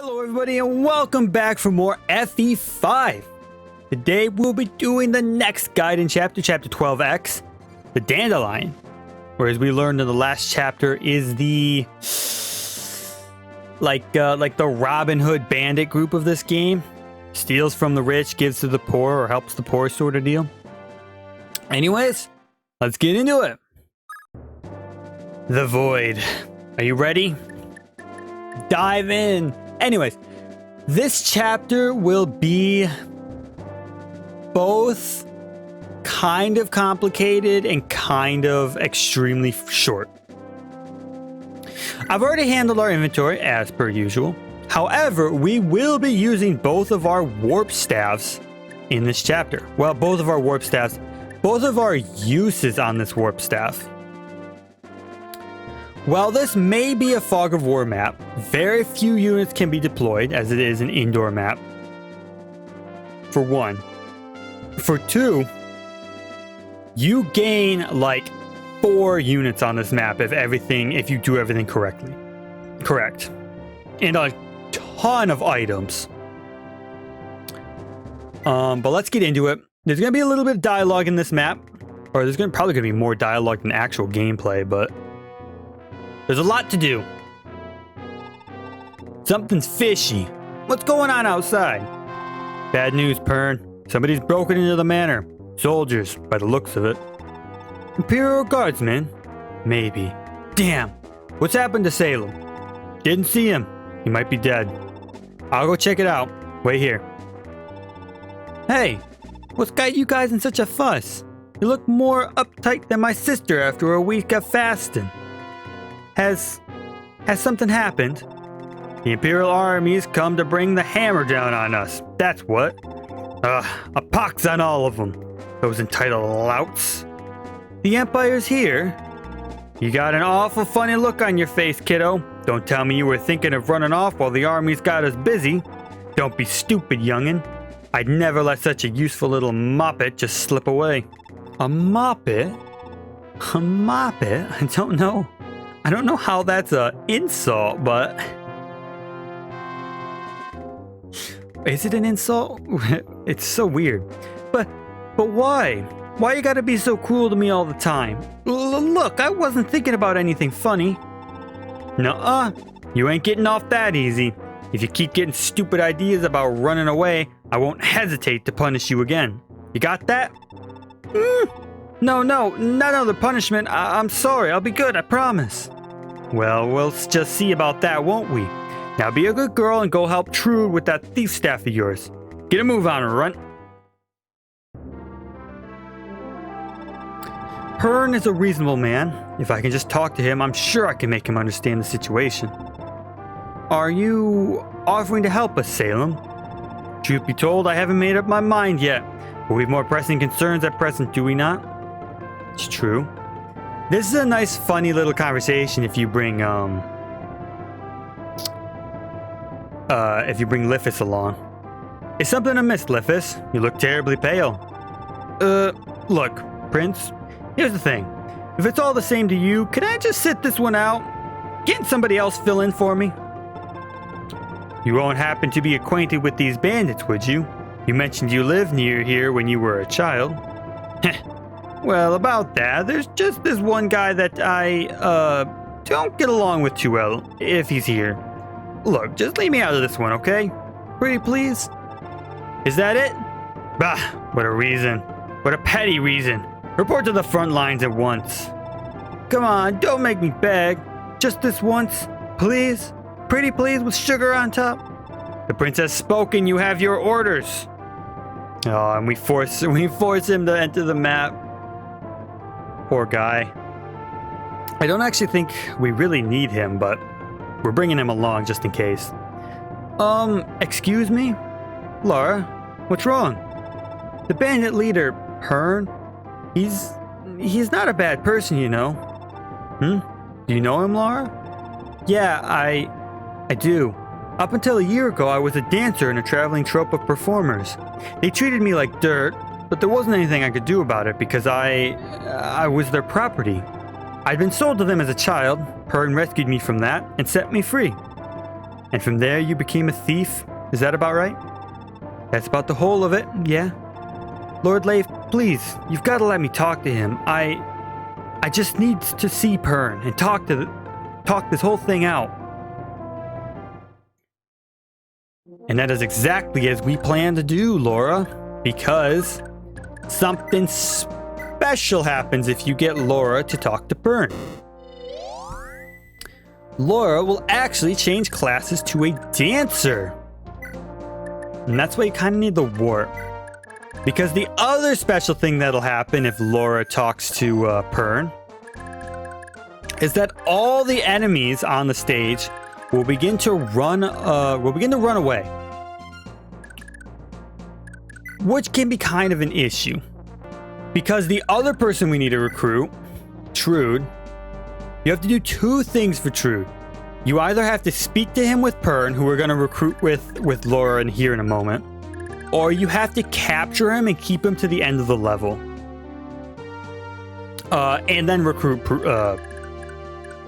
Hello everybody and welcome back for more FE5. Today we'll be doing the next guide in chapter 12X, the Dandelion. Where as we learned in the last chapter is the like the Robin Hood bandit group of this game. Steals from the rich, gives to the poor, or helps the poor sort of deal. Anyways, let's get into it. The Void. Are you ready? Dive in. Anyways, this chapter will be both kind of complicated and kind of extremely short. I've already handled our inventory as per usual. However, we will be using both of our warp staffs in this chapter. Well, both of our warp staffs, both of our uses on this warp staff. While this may be a Fog of War map, very few units can be deployed as it is an indoor map. For one. For two, you gain like 4 units on this map if you do everything correctly. Correct. And a ton of items. But let's get into it. There's going to be a little bit of dialogue in this map. Or there's probably going to be more dialogue than actual gameplay, but there's a lot to do. Something's fishy. What's going on outside? Bad news, Pern. Somebody's broken into the manor. Soldiers, by the looks of it. Imperial Guardsmen? Maybe. Damn. What's happened to Salem? Didn't see him. He might be dead. I'll go check it out. Wait here. Hey, what's got you guys in such a fuss? You look more uptight than my sister after a week of fasting. Has something happened? The Imperial army's come to bring the hammer down on us. That's what. A pox on all of them. Those entitled louts. The Empire's here? You got an awful funny look on your face, kiddo. Don't tell me you were thinking of running off while the army's got us busy. Don't be stupid, youngin'. I'd never let such a useful little moppet just slip away. A moppet? A moppet? I don't know how that's an insult, but is it an insult? It's so weird. But why? Why you gotta be so cruel to me all the time? Look, I wasn't thinking about anything funny. Nuh-uh. You ain't getting off that easy. If you keep getting stupid ideas about running away, I won't hesitate to punish you again. You got that? No, not another punishment. I'm sorry. I'll be good, I promise. Well, we'll just see about that, won't we? Now be a good girl and go help Trude with that thief staff of yours. Get a move on her, runt. Hearn is a reasonable man. If I can just talk to him, I'm sure I can make him understand the situation. Are you offering to help us, Salem? Truth be told, I haven't made up my mind yet. But we have more pressing concerns at present, do we not? It's true. This is a nice, funny little conversation if you bring Leif along. Is something amiss, Leif? You look terribly pale. Look, Prince, here's the thing. If it's all the same to you, can I just sit this one out? Can't somebody else fill in for me? You won't happen to be acquainted with these bandits, would you? You mentioned you lived near here when you were a child. Well, about that, there's just this one guy that I, don't get along with too well, if he's here. Look, just leave me out of this one, okay? Pretty please? Is that it? Bah, what a reason. What a petty reason. Report to the front lines at once. Come on, don't make me beg. Just this once, please? Pretty please with sugar on top? The prince has spoken, you have your orders. Oh, and we force him to enter the map. Poor guy. I don't actually think we really need him, but we're bringing him along just in case. Excuse me? Lara, what's wrong? The bandit leader, Hearn, he's not a bad person, you know. Do you know him, Lara? Yeah, I do. Up until a year ago, I was a dancer in a traveling troupe of performers. They treated me like dirt, but there wasn't anything I could do about it because I was their property. I'd been sold to them as a child. Hearn rescued me from that and set me free. And from there you became a thief? Is that about right? That's about the whole of it, yeah. Lord Leif, please, you've got to let me talk to him. I just need to see Pern and talk this whole thing out. And that is exactly as we plan to do, Laura, because something special happens if you get Laura to talk to Pern. Laura will actually change classes to a dancer. And that's why you kind of need the warp. Because the other special thing that'll happen if Laura talks to Pern is that all the enemies on the stage will begin to run away. Which can be kind of an issue. Because the other person we need to recruit, Trude, you have to do two things for Trude. You either have to speak to him with Pern, who we're going to recruit with Laura in here in a moment, or you have to capture him and keep him to the end of the level. And then recruit Pern.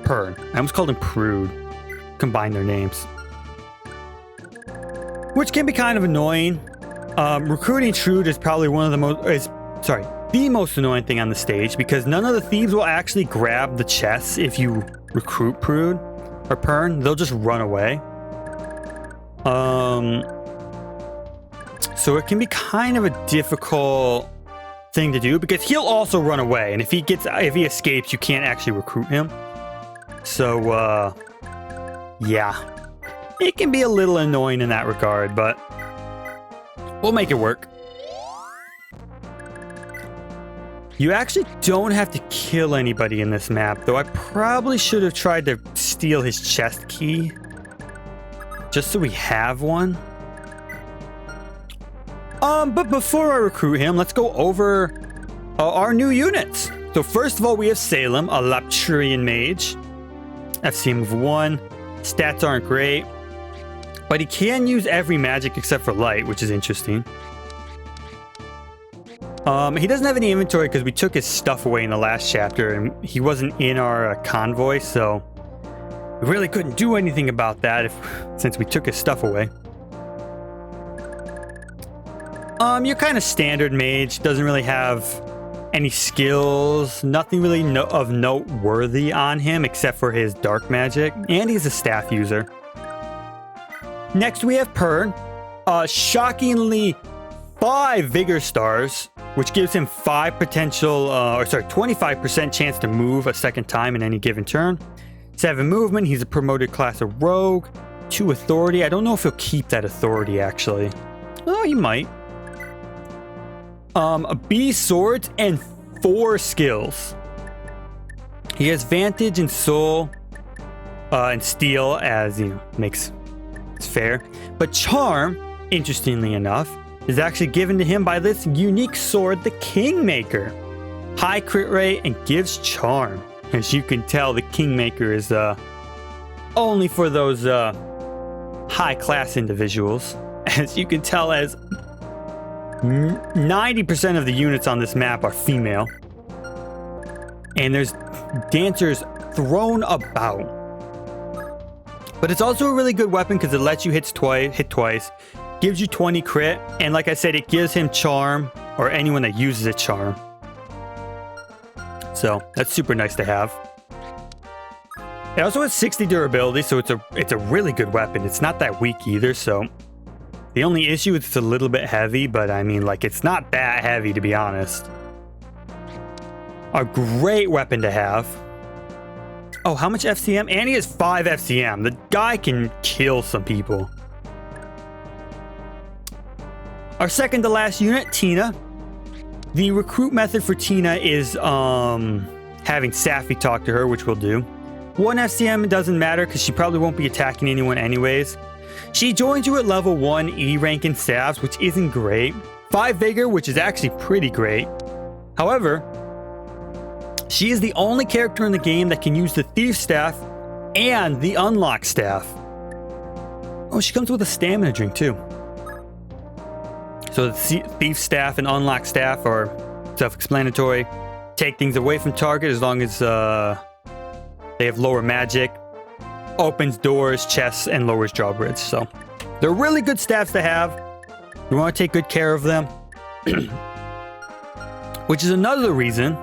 I almost called him Prude. Combine their names. Which can be kind of annoying. Recruiting Trude is probably the most annoying thing on the stage, because none of the thieves will actually grab the chests if you recruit Prude or Pern. They'll just run away. So it can be kind of a difficult thing to do, because he'll also run away, and if he escapes, you can't actually recruit him. So yeah, it can be a little annoying in that regard, but we'll make it work. You actually don't have to kill anybody in this map, though I probably should have tried to steal his chest key, just so we have one. But before I recruit him, let's go over our new units. So first of all, we have Salem, a Lapturian mage. FCM of 1. Stats aren't great, but he can use every magic except for light, which is interesting. He doesn't have any inventory because we took his stuff away in the last chapter, and he wasn't in our convoy, so we really couldn't do anything about that since we took his stuff away. You're kind of standard mage, doesn't really have any skills, nothing really of noteworthy on him except for his dark magic, and he's a staff user. Next we have Pern, shockingly 5 vigor stars, which gives him 25% chance to move a second time in any given turn. 7 movement, he's a promoted class of rogue. 2 authority, I don't know if he'll keep that authority actually. Oh, he might. B swords and 4 skills. He has vantage in soul and steel, as makes it's fair. But charm, interestingly enough, is actually given to him by this unique sword, the Kingmaker. High crit rate and gives charm. As you can tell, the Kingmaker is only for those high class individuals. As you can tell, as 90% of the units on this map are female. And there's dancers thrown about. But it's also a really good weapon because it lets you hit twice, gives you 20 crit, and like I said, it gives him charm, or anyone that uses it charm. So that's super nice to have. It also has 60 durability, so it's a really good weapon. It's not that weak either, so the only issue is it's a little bit heavy, but I mean, like, it's not that heavy, to be honest. A great weapon to have. Oh, how much FCM? And he has 5 FCM. The guy can kill some people. Our second to last unit, Tina. The recruit method for Tina is having Safi talk to her, which we'll do. 1 FCM doesn't matter because she probably won't be attacking anyone anyways. She joins you at level 1 E rank in staffs, which isn't great. 5 vigor, which is actually pretty great. However, she is the only character in the game that can use the thief staff and the unlock staff. Oh, she comes with a stamina drink too. So the thief staff and unlock staff are self-explanatory. Take things away from target as long as they have lower magic. opens doors, chests, and lowers drawbridge. So they're really good stats to have. You want to take good care of them. Which is another reason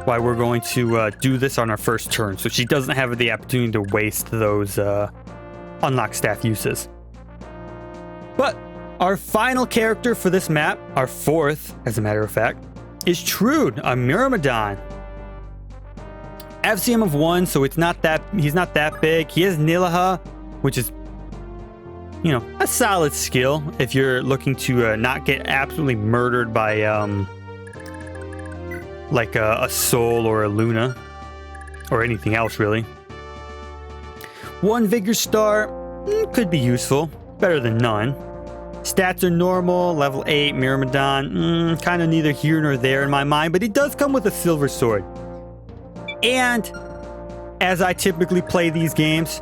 why we're going to do this on our first turn. So she doesn't have the opportunity to waste those unlock staff uses. But our final character for this map, our fourth, as a matter of fact, is Trude, a Myrmidon. FCM of 1, so he's not that big. He has Nilaha, which is, you know, a solid skill if you're looking to not get absolutely murdered by like a Soul or a Luna or anything else really. 1 Vigor Star could be useful, better than none. Stats are normal, level 8, Myrmidon, kind of neither here nor there in my mind, but he does come with a silver sword. And as I typically play these games,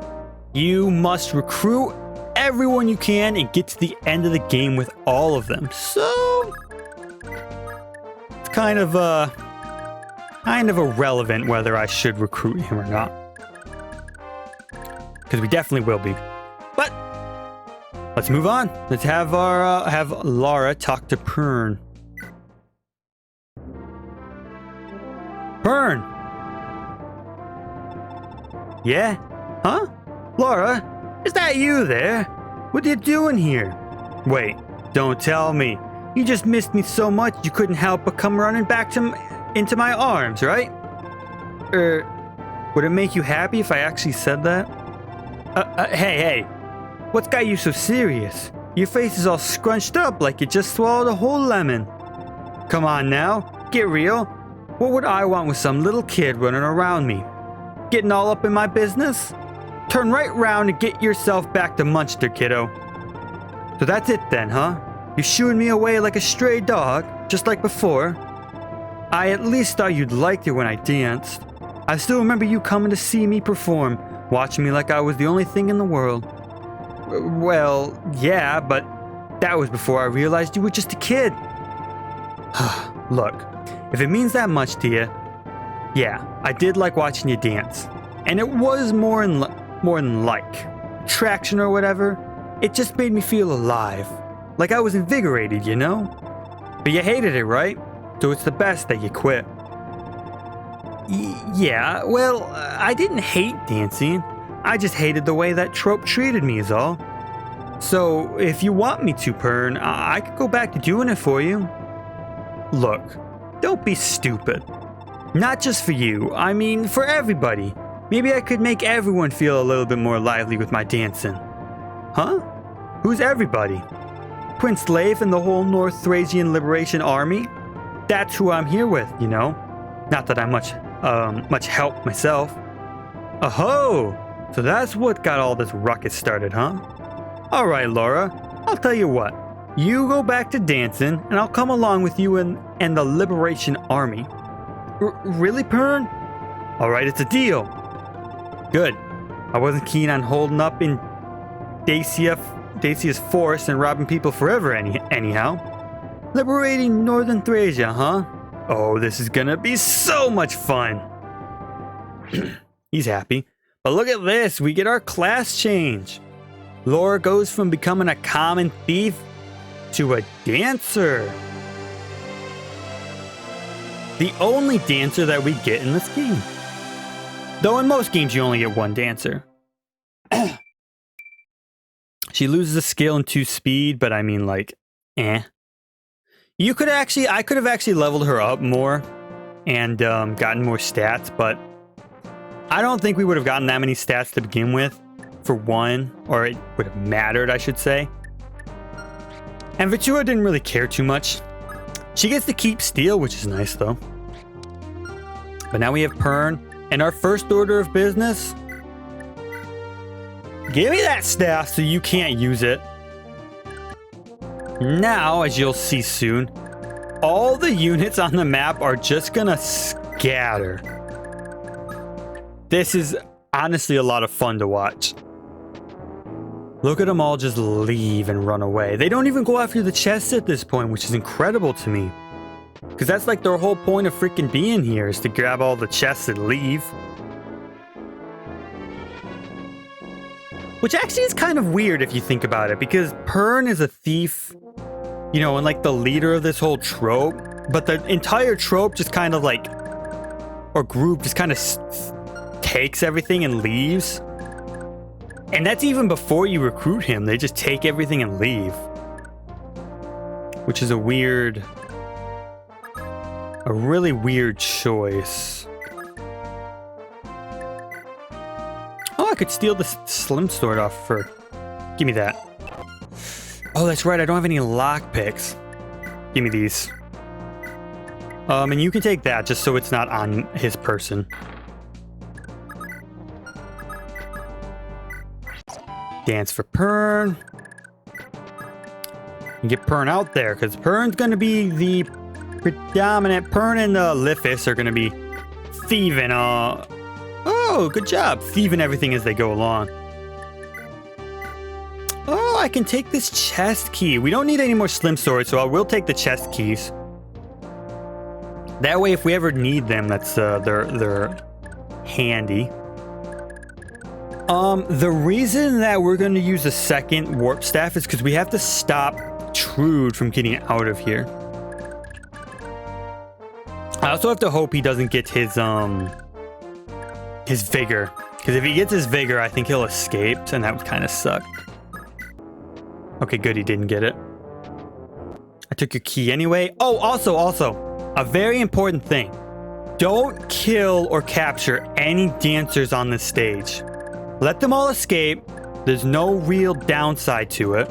you must recruit everyone you can and get to the end of the game with all of them. So it's kind of irrelevant whether I should recruit him or not, because we definitely will be. But let's move on. Let's have Lara talk to Pern. Pern. Yeah? Huh? Lara, is that you there? What are you doing here? Wait, don't tell me. You just missed me so much you couldn't help but come running back into my arms, right? Would it make you happy if I actually said that? Hey, what's got you so serious? Your face is all scrunched up like you just swallowed a whole lemon. Come on now, get real. What would I want with some little kid running around me? Getting all up in my business? Turn right round and get yourself back to Munster, kiddo. So that's it then, huh? You're shooing me away like a stray dog, just like before? I at least thought you'd liked it when I danced. I still remember you coming to see me perform, watching me like I was the only thing in the world. Well, yeah, but that was before I realized you were just a kid. Look, if it means that much to you, yeah, I did like watching you dance. And it was more than like attraction or whatever. It just made me feel alive. Like I was invigorated, you know? But you hated it, right? So it's the best that you quit. Yeah, well, I didn't hate dancing. I just hated the way that trope treated me is all. So if you want me to, Pern, I could go back to doing it for you. Look, don't be stupid. Not just for you, I mean for everybody. Maybe I could make everyone feel a little bit more lively with my dancing. Huh? Who's everybody? Prince Leif and the whole North Thracian Liberation Army? That's who I'm here with, you know? Not that I'm much help myself. Oh, so that's what got all this ruckus started, huh? Alright, Laura, I'll tell you what. You go back to dancing, and I'll come along with you and the Liberation Army. Really, Pern? Alright, it's a deal. Good. I wasn't keen on holding up in Dacia's forest and robbing people forever anyhow. Liberating Northern Thracia, huh? Oh, this is gonna be so much fun. He's happy. But look at this, we get our class change. Laura goes from becoming a common thief to a dancer. The only dancer that we get in this game. Though in most games you only get one dancer. She loses a skill and 2 speed, but I mean like, I could have actually leveled her up more and gotten more stats, but I don't think we would have gotten that many stats to begin with, for one, or it would have mattered, I should say. And Vitua didn't really care too much. She gets to keep steel, which is nice though. But now we have Pern, and our first order of business. Give me that staff so you can't use it. Now, as you'll see soon, all the units on the map are just gonna scatter. This is honestly a lot of fun to watch. Look at them all just leave and run away. They don't even go after the chests at this point, which is incredible to me. Because that's like their whole point of freaking being here, is to grab all the chests and leave. Which actually is kind of weird if you think about it, because Pern is a thief, you know, and like the leader of this whole trope, but the entire trope just kind of like, or group just kind of takes everything and leaves. And that's even before you recruit him. They just take everything and leave. Which is a really weird choice. Oh, I could steal the slim sword off for... Give me that. Oh, that's right. I don't have any lockpicks. Give me these. And you can take that just so it's not on his person. Dance for Pern. And get Pern out there, because Pern's going to be the predominant. Pern and Leif are going to be thieving. Oh, good job. Thieving everything as they go along. Oh, I can take this chest key. We don't need any more slim swords, so I will take the chest keys. That way, if we ever need them, that's they're handy. The reason that we're going to use a second warp staff is because we have to stop Trude from getting out of here. I also have to hope he doesn't get his vigor, because if he gets his vigor, I think he'll escape, and that would kind of suck. Okay, good, he didn't get it. I took your key anyway. Oh, also, a very important thing. Don't kill or capture any dancers on this stage. Let them all escape. There's no real downside to it.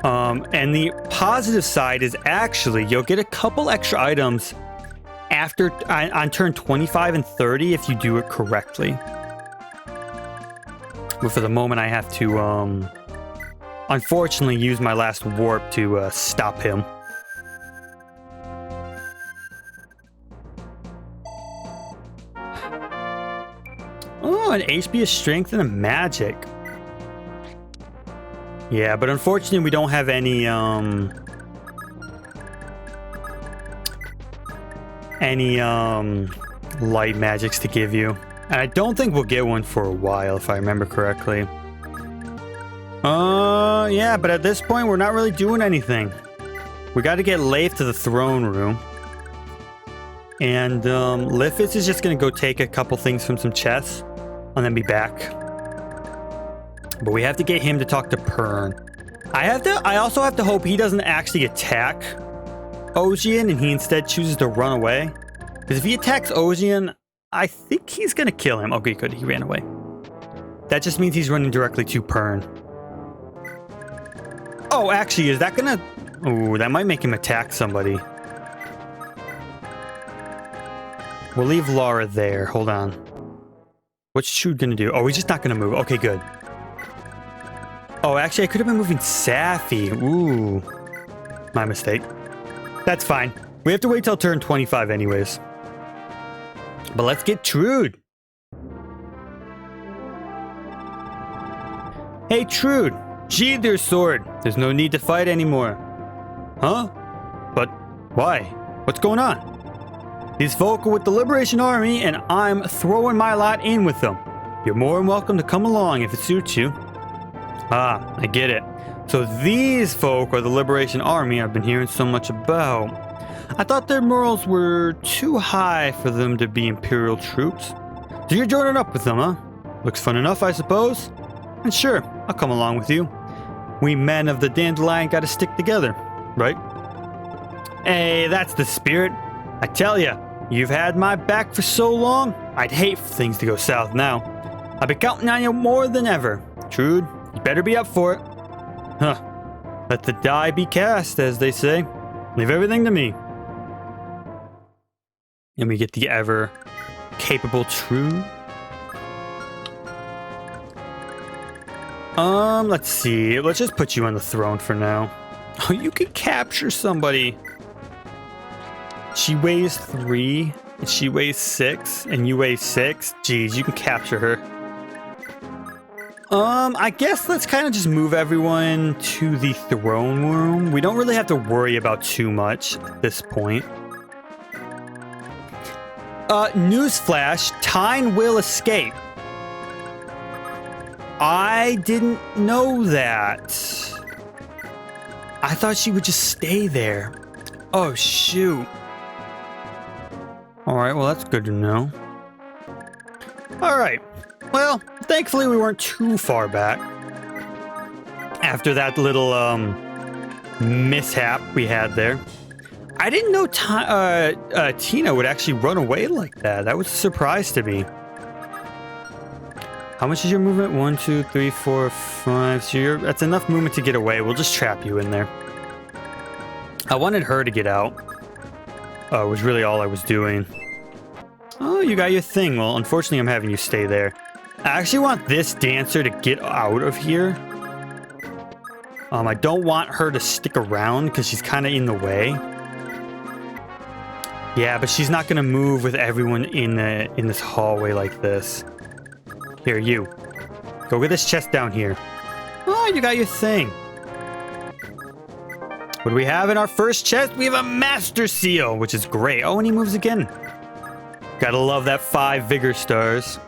And the positive side is actually you'll get a couple extra items after on turn 25 and 30 if you do it correctly. But for the moment, I have to unfortunately use my last warp to stop him. Oh, an HP, a strength, and a magic. Yeah, but unfortunately we don't have any light magics to give you. And I don't think we'll get one for a while, if I remember correctly. Yeah, but at this point we're not really doing anything. We got to get Leif to the throne room. And Leif is just going to go take a couple things from some chests and then be back. But we have to get him to talk to Pern. I also have to hope he doesn't actually attack Ocean and he instead chooses to run away. Because if he attacks Ocean, I think he's going to kill him. Okay, good. He ran away. That just means he's running directly to Pern. Oh, actually, is that going to... Oh, that might make him attack somebody. We'll leave Laura there. Hold on. What's Trude going to do? Oh, he's just not going to move. Okay, good. Oh, actually, I could have been moving Safi. Ooh. My mistake. That's fine. We have to wait till turn 25 anyways. But let's get Trude. Hey, Trude. Sheathe your sword. There's no need to fight anymore. Huh? But why? What's going on? These folk are with the Liberation Army, and I'm throwing my lot in with them. You're more than welcome to come along if it suits you. Ah, I get it. So these folk are the Liberation Army I've been hearing so much about. I thought their morals were too high for them to be Imperial troops. So you're joining up with them, huh? Looks fun enough, I suppose. And sure, I'll come along with you. We men of the Dandelion gotta stick together, right? Hey, that's the spirit. I tell ya, you've had my back for so long, I'd hate for things to go south now. I've been counting on you more than ever. Trude, you better be up for it. Huh. Let the die be cast, as they say. Leave everything to me. And we get the ever capable Trude. Let's see. Let's just put you on the throne for now. Oh, you can capture somebody. She weighs 3, and she weighs 6, and you weigh 6. Jeez, you can capture her. I guess let's kind of just move everyone to the throne room. We don't really have to worry about too much at this point. Newsflash, Tyne will escape. I didn't know that. I thought she would just stay there. Oh, shoot. Alright, well, that's good to know. Alright. Well, thankfully we weren't too far back. After that little, mishap we had there. I didn't know Tina would actually run away like that. That was a surprise to me. How much is your movement? 1, 2, 3, 4, 5. So that's enough movement to get away. We'll just trap you in there. I wanted her to get out. Was really all I was doing. Oh, you got your thing. Well, unfortunately, I'm having you stay there. I actually want this dancer to get out of here. I don't want her to stick around because she's kind of in the way. Yeah, but she's not gonna move with everyone in this hallway like this. Here, you. Go get this chest down here. Oh, you got your thing. What do we have in our first chest? We have a Master Seal, which is great. Oh, and he moves again. Gotta love that 5 Vigor Stars.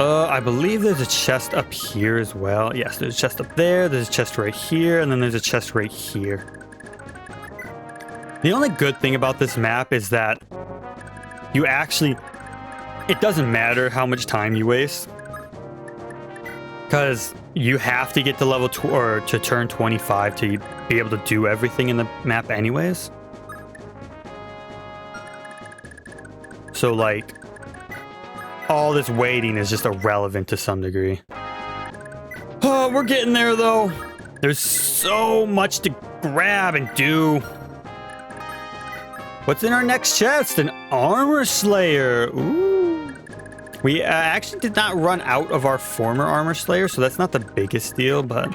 I believe there's a chest up here as well. Yes, there's a chest up there, there's a chest right here, and then there's a chest right here. The only good thing about this map is that you actually... It doesn't matter how much time you waste. Because you have to get to level or to turn 25 to be able to do everything in the map anyways. So, like... all this waiting is just irrelevant to some degree. Oh, we're getting there, though. There's so much to grab and do. What's in our next chest? An Armor Slayer. Ooh. We actually did not run out of our former Armor Slayer, so that's not the biggest deal, but...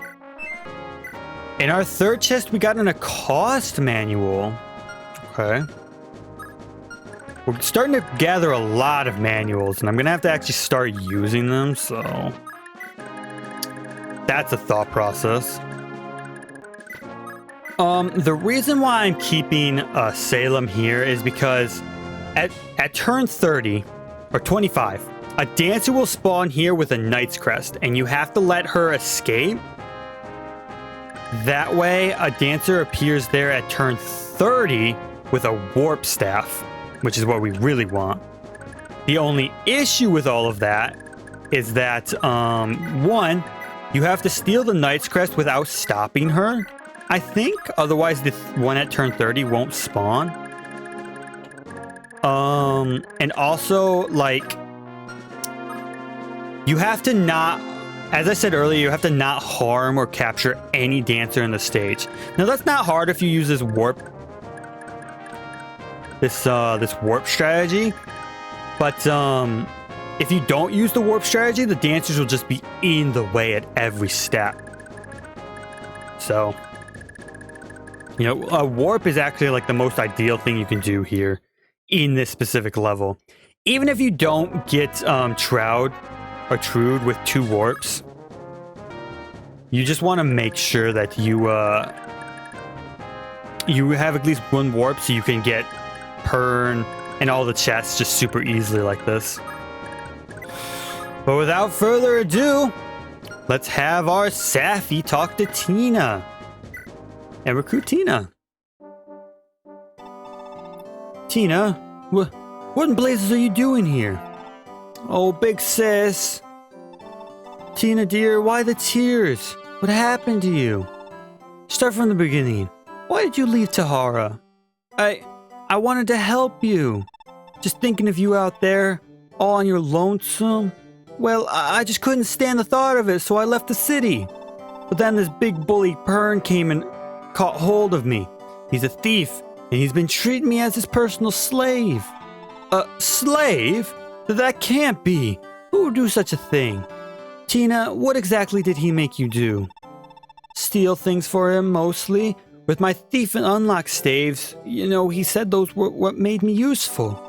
in our third chest, we got an Accost Manual. Okay. We're starting to gather a lot of manuals, and I'm going to have to actually start using them, so... that's a thought process. The reason why I'm keeping Salem here is because at turn 30, or 25, a dancer will spawn here with a Knight's Crest, and you have to let her escape. That way, a dancer appears there at turn 30 with a Warp Staff, which is what we really want. The only issue with all of that is that, one, you have to steal the Knight's Crest without stopping her, I think. Otherwise, the one at turn 30 won't spawn. And also, like, you have to not, as I said earlier, you have to not harm or capture any dancer in the stage. Now, that's not hard if you use this warp strategy, but if you don't use the warp strategy, the dancers will just be in the way at every step. So, you know, a warp is actually like the most ideal thing you can do here in this specific level. Even if you don't get Trude with 2 warps, you just want to make sure that you have at least 1 warp so you can get Pern and all the chests just super easily like this. But without further ado, let's have our Safi talk to Tina and recruit Tina. Tina, what in blazes are you doing here? Oh, big sis. Tina dear, why the tears? What happened to you? Start from the beginning. Why did you leave Tahara? I wanted to help you. Just thinking of you out there, all on your lonesome. Well, I just couldn't stand the thought of it, so I left the city. But then this big bully Pern came and caught hold of me. He's a thief, and he's been treating me as his personal slave. A slave? That can't be. Who would do such a thing? Tina, what exactly did he make you do? Steal things for him, mostly. With my thief and unlock staves, you know, he said those were what made me useful.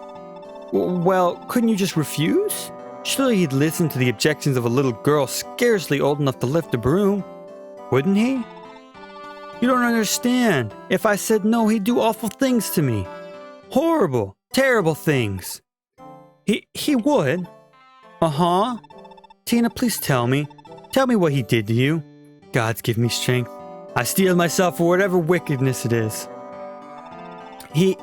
Well, couldn't you just refuse? Surely he'd listen to the objections of a little girl scarcely old enough to lift a broom. Wouldn't he? You don't understand. If I said no, he'd do awful things to me. Horrible, terrible things. He would. Uh-huh. Tina, please tell me. Tell me what he did to you. Gods give me strength. I steel myself for whatever wickedness it is. He'd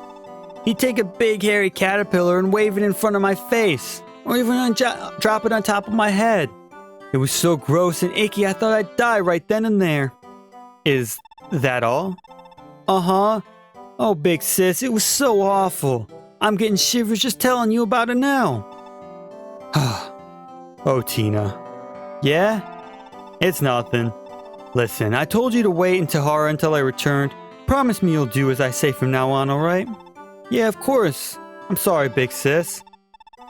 take a big hairy caterpillar and wave it in front of my face. Or even drop it on top of my head. It was so gross and icky I thought I'd die right then and there. Is that all? Uh-huh. Oh, big sis, it was so awful. I'm getting shivers just telling you about it now. Oh, Tina. Yeah? It's nothing. Listen, I told you to wait in Tahara until I returned. Promise me you'll do as I say from now on, alright? Yeah, of course. I'm sorry, big sis.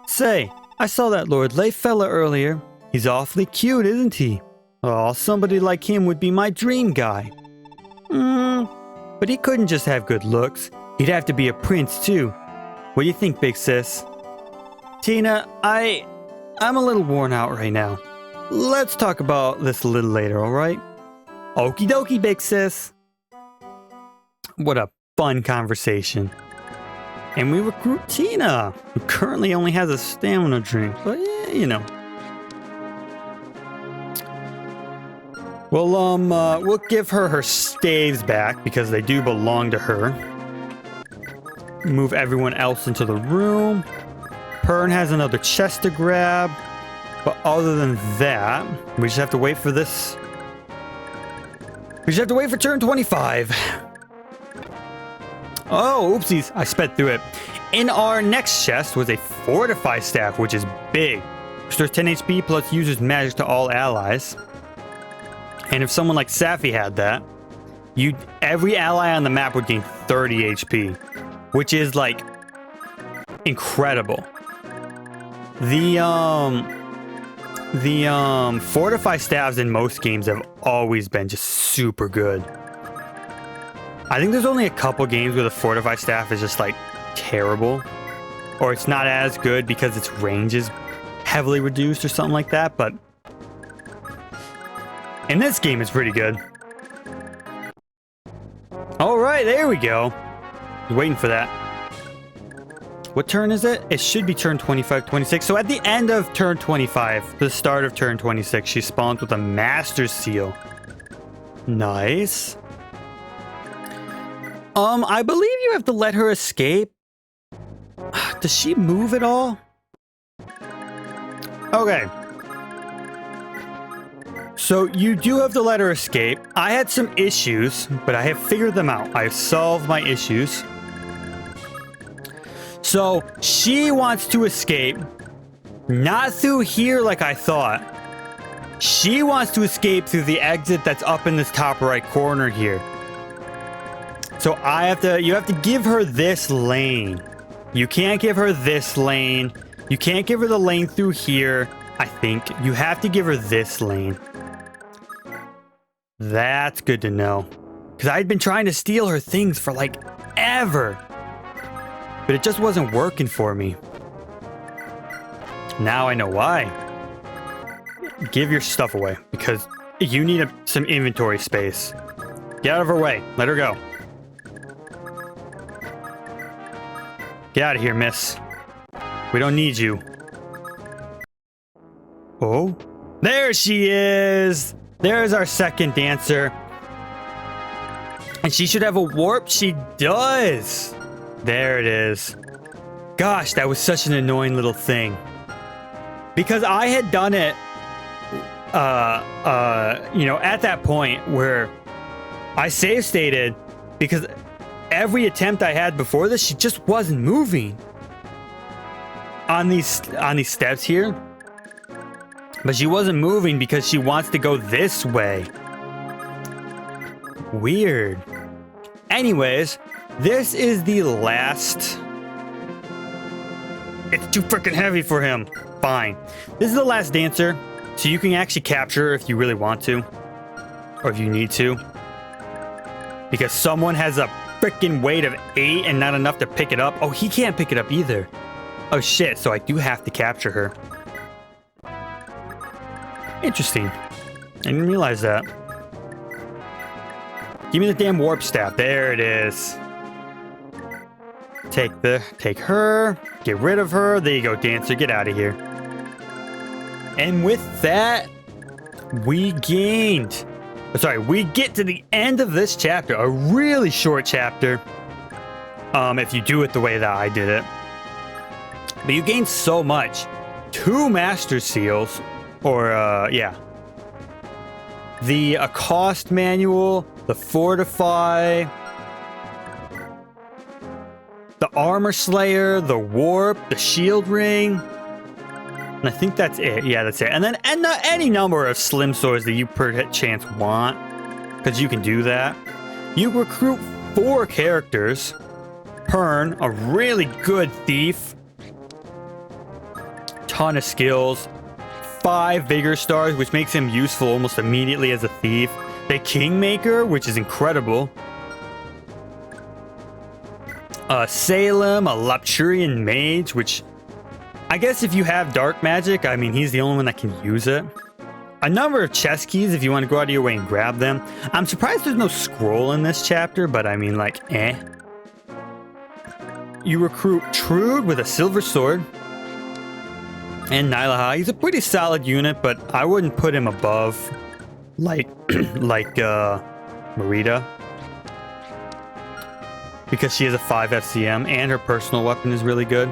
Say, I saw that Lord Leif fella earlier. He's awfully cute, isn't he? Oh, somebody like him would be my dream guy. But he couldn't just have good looks. He'd have to be a prince, too. What do you think, big sis? Tina, I'm a little worn out right now. Let's talk about this a little later, alright? Okie dokie, big sis. What a fun conversation. And we recruit Tina, who currently only has a stamina drink. But yeah, you know. Well, we'll give her staves back because they do belong to her. Move everyone else into the room. Pern has another chest to grab. But other than that, we just have to wait for this. We just have to wait for turn 25. Oh, oopsies. I sped through it. In our next chest was a Fortify Staff, which is big. Restores 10 HP plus uses magic to all allies. And if someone like Safi had that, every ally on the map would gain 30 HP, which is like incredible. The Fortify Staffs in most games have always been just super good. I think there's only a couple games where the Fortify Staff is just like terrible, or it's not as good because its range is heavily reduced or something like that, but in this game it's pretty good. Alright, there we go. Waiting for that. What turn is it? It should be turn 25, 26. So at the end of turn 25, the start of turn 26, she spawns with a Master Seal. Nice. I believe you have to let her escape. Does she move at all? Okay. So you do have to let her escape. I had some issues, but I have figured them out. I have solved my issues. So she wants to escape, not through here like I thought. She wants to escape through the exit that's up in this top right corner here. So you have to give her this lane. You can't give her this lane. You can't give her the lane through here. I think you have to give her this lane. That's good to know. Because I'd been trying to steal her things for like ever. But it just wasn't working for me. Now I know why. Give your stuff away because you need some inventory space. Get out of her way. Let her go. Get out of here, miss. We don't need you. Oh, there she is. There's our second dancer. And she should have a warp. She does. There it is. Gosh, that was such an annoying little thing. Because I had done it, at that point where I save stated because every attempt I had before this, she just wasn't moving on these steps here. But she wasn't moving because she wants to go this way. Weird. Anyways, this is the last. It's too freaking heavy for him. Fine. This is the last dancer, so you can actually capture her if you really want to, or if you need to. Because someone has a freaking weight of 8 and not enough to pick it up. Oh, he can't pick it up either. Oh shit, so I do have to capture her. Interesting. I didn't realize that. Give me the damn warp staff. There it is. Take her. Get rid of her. There you go, dancer. Get out of here. And with that, we get to the end of this chapter. A really short chapter. If you do it the way that I did it. But you gain so much. 2 Master Seals. Or, yeah. The Accost Manual. The Fortify. The Armor Slayer. The Warp. The Shield Ring. And I think that's it. Yeah, that's it. And then any number of slim swords that you perchance want. Because you can do that. You recruit 4 characters. Pern, a really good thief. Ton of skills. 5 Vigor Stars, which makes him useful almost immediately as a thief. The Kingmaker, which is incredible. Salem, a Lapturian Mage, which I guess if you have dark magic, I mean, he's the only one that can use it. A number of chest keys if you want to go out of your way and grab them. I'm surprised there's no scroll in this chapter, but I mean, like, eh. You recruit Trude with a silver sword. And Nylaha. He's a pretty solid unit, but I wouldn't put him above like Marita. Because she has a 5 FCM and her personal weapon is really good.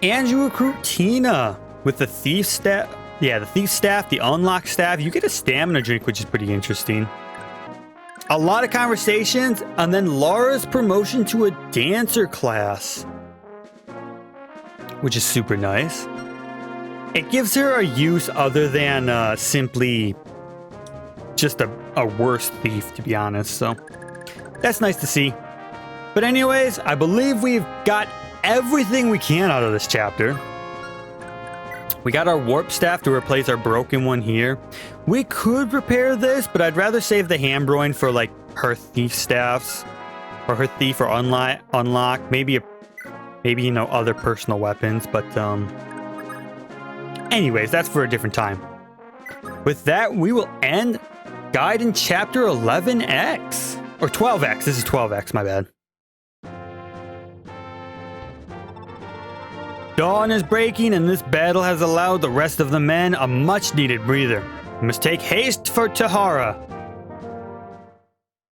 And you recruit Tina with the Thief Staff. Yeah, the Thief Staff, the Unlock Staff. You get a stamina drink, which is pretty interesting. A lot of conversations, and then Laura's promotion to a dancer class, which is super nice. It gives her a use other than simply just a worse thief, to be honest, so that's nice to see. But anyways, I believe we've got everything we can out of this chapter. We got our warp staff to replace our broken one here. We could repair this, but I'd rather save the Hambroin for like her thief staffs or her thief or unlock. Maybe you know, other personal weapons, but anyways, that's for a different time. With that, we will end Guide in Chapter 11X or 12X. This is 12X, my bad. Dawn is breaking, and this battle has allowed the rest of the men a much-needed breather. We must take haste for Tahara.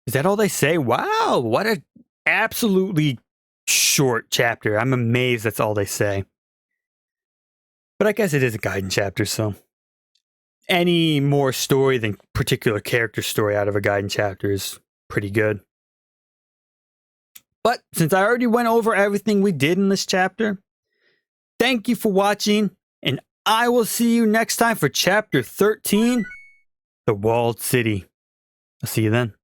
Is that all they say? Wow, what a absolutely short chapter. I'm amazed that's all they say. But I guess it is a guidance chapter, so any more story than particular character story out of a guidance chapter is pretty good. But since I already went over everything we did in this chapter, thank you for watching, and I will see you next time for Chapter 13, The Walled City. I'll see you then.